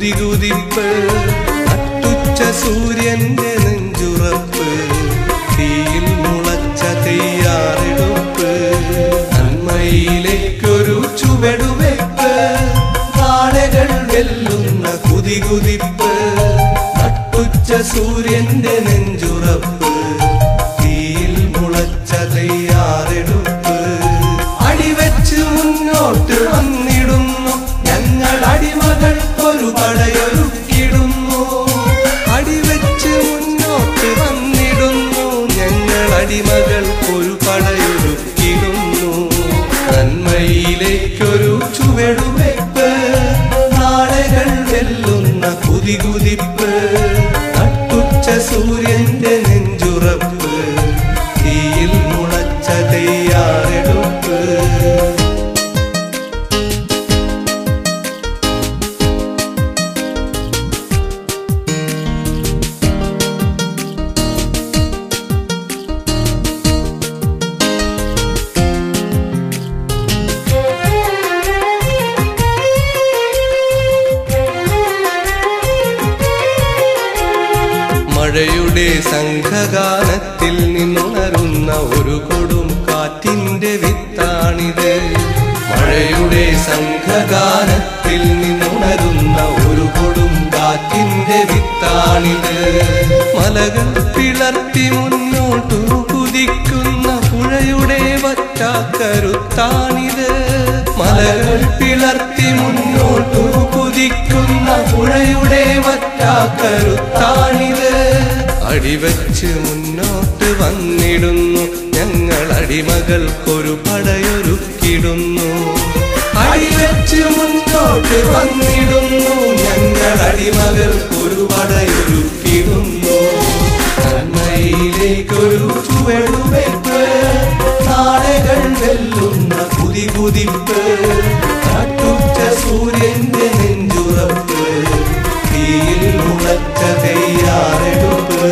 കുതികുതിപ്പ് നട്ടുച്ച സൂര്യന്റെ നെഞ്ചുറപ്പ് തീയിൽ മുളച്ച തയ്യാറെടുപ്പ് നന്മയിലേക്കൊരു ചുവടുവെപ്പ് നാളെകൾ വെല്ലുന്ന കുതികുതിപ്പ് നട്ടുച്ച സൂര്യന്റെ നെഞ്ചുറപ്പ് തീയിൽ മുളച്ച തയ്യാറെടുപ്പ് അടിവെച്ച് മുന്നോട്ട് വന്നിടുന്നു ഞങ്ങൾ അടിമകൾക്കൊരു പടയൊരുക്കിടുന്നു അടിവെച്ച് മുന്നോട്ട് വന്നിടുന്നു ഞങ്ങൾ അടിമകൾക്കൊരു പടയൊരുക്കിടുന്നു നന്മയിലേക്കൊരു ചുവടുവെപ്പ് നാളെകൾ വെല്ലുന്ന കുതികുതിപ്പ് നട്ടുച്ച സൂര്യന്റെ നെഞ്ചുറപ്പ് തീയിൽ മുളച്ച തയ്യാറെടുപ്പ് മഴയുടെ സംഘഗാനത്തിൽ നിന്നുണരുന്ന ഒരു കൊടും കാറ്റിന്റെ വിത്താണിത് മഴയുടെ സംഘഗാനത്തിൽ നിന്നുണരുന്ന ഒരു കൊടും കാറ്റിന്റെ വിത്താണിത് മലകൾ പിളർത്തി മുന്നോട്ടു കുതിക്കുന്ന പുഴയുടെ വറ്റാക്കരുത്താണിത് മലകൾ പിളർത്തി മുന്നോട്ടു കുതിക്കുന്ന പുഴയുടെ വറ്റാക്കരുത്താണിത് അടിവെച്ച് മുന്നോട്ട് വന്നിടുന്നു ഞങ്ങൾ അടിമകൾക്കൊരു പടയൊരുക്കിടുന്നു അടിവെച്ച് മുന്നോട്ട് വന്നിടുന്നു ഞങ്ങൾ അടിമകൾക്കൊരു പടയൊരുക്കിടുന്നു നന്മയിലേക്കൊരു ചുവടുവെപ്പ് നാളെകൾ വെല്ലുന്ന കുതികുതിപ്പ് നട്ടുച്ച സൂര്യന്റെ നെഞ്ചുറപ്പ് തീയിൽ മുളച്ച തയ്യാറെടുപ്പ്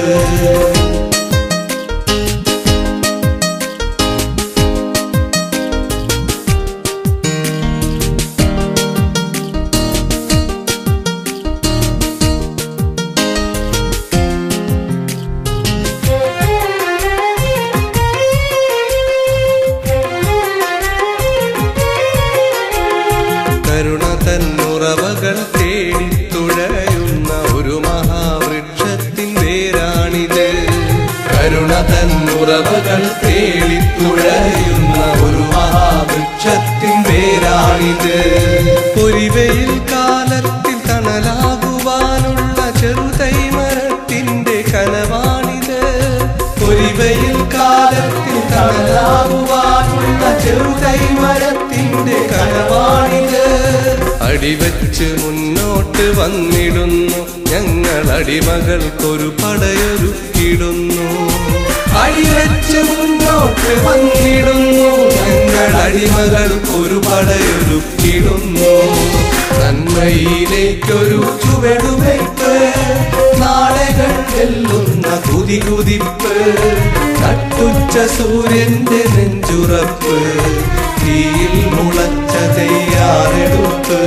കരുണ തന്നുറവകൾ തേടി തുഴയുന്ന ഒരു മഹാവൃക്ഷത്തിൻ വേരാണിത് കരുണ തന്നുറവകൾ തേടി തുഴയുന്ന ഒരു മഹാവൃക്ഷത്തിൻ വേരാണിത് പൊരിവെയിൽ കാലത്തിൽ തണലാകുവാനുള്ള ചെറുതൈ മരത്തിന്റെ കനവാണിത് പൊരിവെയിൽ കാലത്തിൽ തണലാകുവാനുള്ള ചെറുതൈ മരത്തിന്റെ കനവാണിത് അടിവെച്ച് മുന്നോട്ട് വന്നിടുന്നു ഞങ്ങൾ അടിമകൾക്കൊരു പടയൊരുക്കിടുന്നു അടിവെച്ച് മുന്നോട്ട് വന്നിടുന്നു ഞങ്ങൾ അടിമകൾക്കൊരു പടയൊരുക്കിടുന്നു നന്മയിലേക്കൊരു ചുവടുവെപ്പ് നാളെകൾ വെല്ലുന്ന കുതികുതിപ്പ് നട്ടുച്ച സൂര്യന്റെ നെഞ്ചുറപ്പ് തീയിൽ മുളച്ച തയ്യാറെടുപ്പ്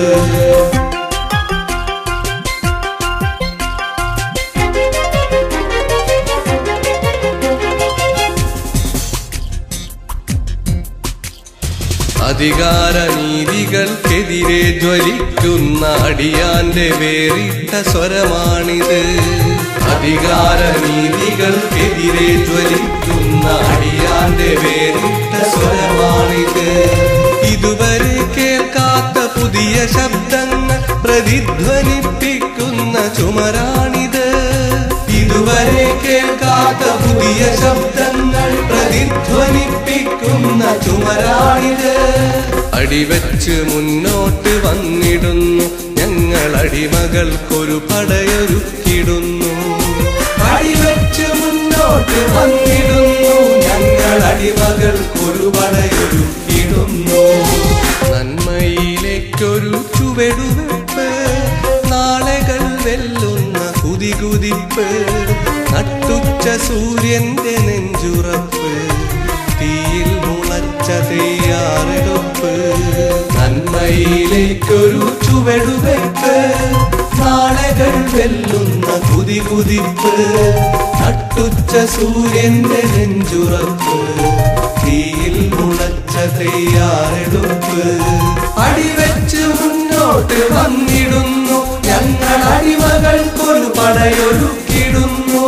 അധികാരനീതികൾക്കെതിരെ ജ്വലിക്കുന്ന അടിയാന്റെ വേറിട്ട സ്വരമാണിത് അധികാരനീതികൾക്കെതിരെ ജ്വലിക്കുന്ന അടിയാന്റെ വേറിട്ട സ്വരമാണിത് ഇതുവരെ കേൾക്കാത്ത പുതിയ ശബ്ദങ്ങൾ പ്രതിധ്വനിപ്പിക്കുന്ന ചുമരാണിത് ഇതുവരെ കേൾക്കാത്ത പുതിയ ശബ്ദങ്ങൾ പ്രതിധ്വനിപ്പിക്കുന്ന ചുമരാണിത് അടിവെച്ച് മുന്നോട്ട് വന്നിടുന്നു ഞങ്ങൾ അടിമകൾക്കൊരു പടയൊരുക്കിടുന്നു അടിവെച്ച് മുന്നോട്ട് വന്നിടുന്നു ഞങ്ങൾ അടിമകൾക്കൊരു പടയൊരുക്കിടുന്നു നന്മയിലേക്കൊരു ചുവടുവെപ്പ് നാളെകൾ വെല്ലുന്ന കുതികുതിപ്പ് നട്ടുച്ച സൂര്യന്റെ നെഞ്ചുറപ്പ് തീയിൽ മുളച്ച തയ്യാറെടുപ്പ് നന്മയിലേക്കൊരു ചുവടുവെപ്പ് നാളെകൾ വെല്ലുന്ന കുതികുതിപ്പ് നട്ടുച്ച സൂര്യന്റെ നെഞ്ചുറപ്പ് തീയിൽ മുളച്ച തയ്യാറെടുപ്പ് അടിവെച്ച് മുന്നോട്ട് വന്നിടുന്നു ഞങ്ങൾ അടിമകൾക്കൊരു പടയൊരുക്കിടുന്നു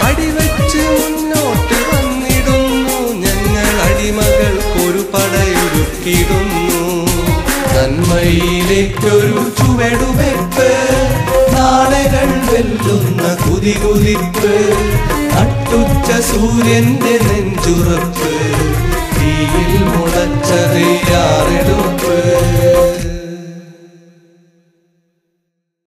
അടിവെച്ച് മുന്നോട്ട് വന്നിടുന്നു ഞങ്ങൾ അടിമകൾക്കൊരു പടയൊരുക്കിടുന്നു നന്മയിലേക്കൊരു ചുവടുവെപ്പ് നാളെകൾ വെല്ലുന്ന കുതികുതിപ്പ് നട്ടുച്ച സൂര്യന്റെ നെഞ്ചുറപ്പ് തീയിൽ മുളച്ച തയ്യാറെടുപ്പ്